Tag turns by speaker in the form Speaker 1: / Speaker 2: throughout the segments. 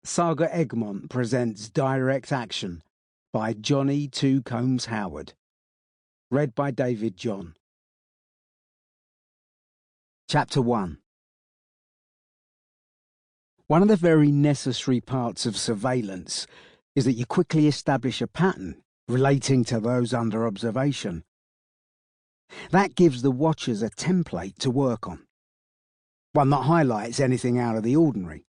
Speaker 1: SAGA Egmont presents Direct Action by Johnny Two Combs Howard. Read by David John. Chapter 1. One of the very necessary parts of surveillance is that you quickly establish a pattern relating to those under observation. That gives the watchers a template to work on, one that highlights anything out of the ordinary.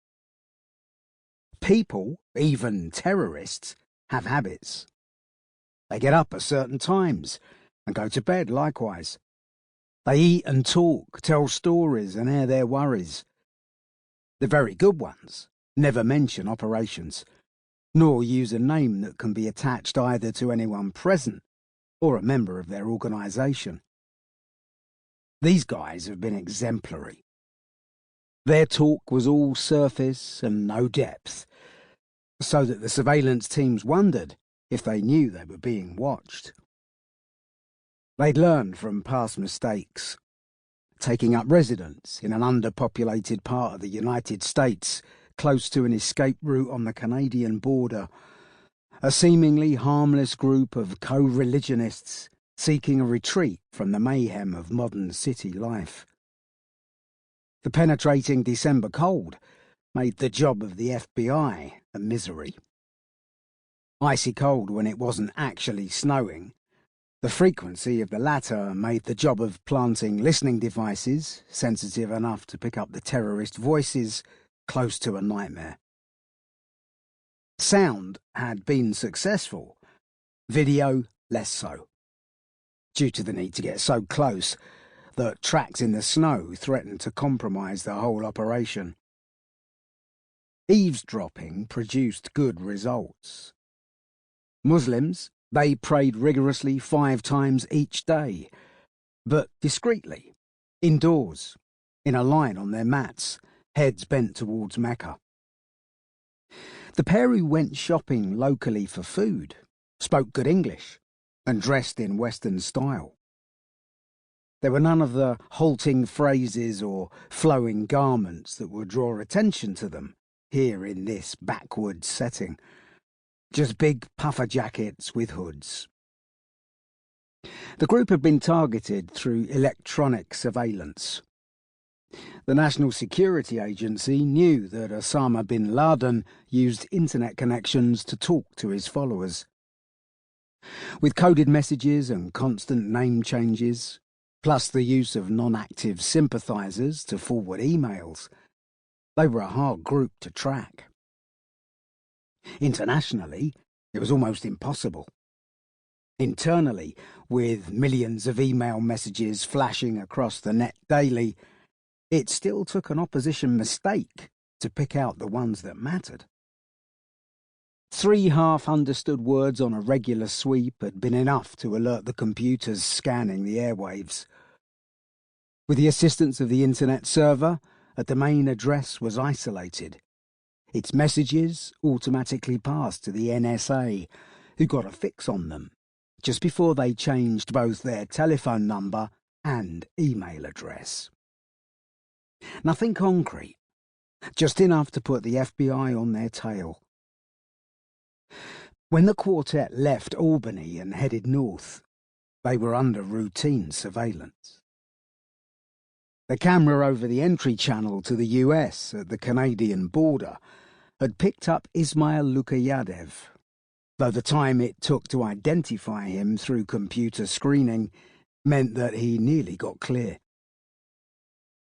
Speaker 1: People, even terrorists, have habits. They get up at certain times and go to bed likewise. They eat and talk, tell stories and air their worries. The very good ones never mention operations, nor use a name that can be attached either to anyone present or a member of their organisation. These guys have been exemplary. Their talk was all surface and no depth, so that the surveillance teams wondered if they knew they were being watched. They'd learned from past mistakes, taking up residence in an underpopulated part of the United States, close to an escape route on the Canadian border, a seemingly harmless group of co-religionists seeking a retreat from the mayhem of modern city life. The penetrating December cold made the job of the FBI a misery. Icy cold when it wasn't actually snowing, the frequency of the latter made the job of planting listening devices, sensitive enough to pick up the terrorist voices, close to a nightmare. Sound had been successful, video less so, due to the need to get so close that tracks in the snow threatened to compromise the whole operation. Eavesdropping produced good results. Muslims, they prayed rigorously 5 times each day, but discreetly, indoors, in a line on their mats, heads bent towards Mecca. The pair who went shopping locally for food spoke good English and dressed in Western style. There were none of the halting phrases or flowing garments that would draw attention to them here in this backwoods setting. Just big puffer jackets with hoods. The group had been targeted through electronic surveillance. The National Security Agency knew that Osama bin Laden used internet connections to talk to his followers. With coded messages and constant name changes, plus the use of non-active sympathisers to forward emails, they were a hard group to track. Internationally, it was almost impossible. Internally, with millions of email messages flashing across the net daily, it still took an opposition mistake to pick out the ones that mattered. 3 half-understood words on a regular sweep had been enough to alert the computers scanning the airwaves. With the assistance of the internet server, a domain address was isolated. Its messages automatically passed to the NSA, who got a fix on them just before they changed both their telephone number and email address. Nothing concrete, just enough to put the FBI on their tail. When the quartet left Albany and headed north, they were under routine surveillance. The camera over the entry channel to the US at the Canadian border had picked up Ismail Lukayadev, though the time it took to identify him through computer screening meant that he nearly got clear.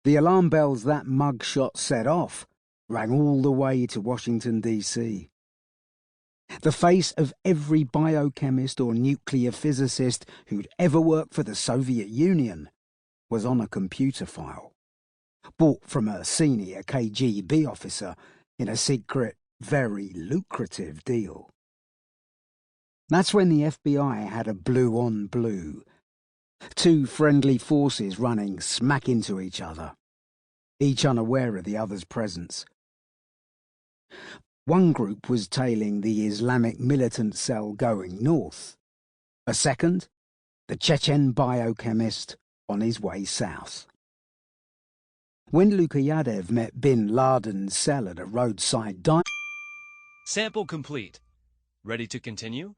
Speaker 1: The alarm bells that mugshot set off rang all the way to Washington, D.C. The face of every biochemist or nuclear physicist who'd ever worked for the Soviet Union was on a computer file, bought from a senior KGB officer in a secret, very lucrative deal. That's when the FBI had a blue-on-blue, 2 friendly forces running smack into each other, each unaware of the other's presence. One group was tailing the Islamic militant cell going north, a second, the Chechen biochemist on his way south. When Lukayadev met bin Laden's cell at a roadside diner,
Speaker 2: Sample complete. Ready to continue?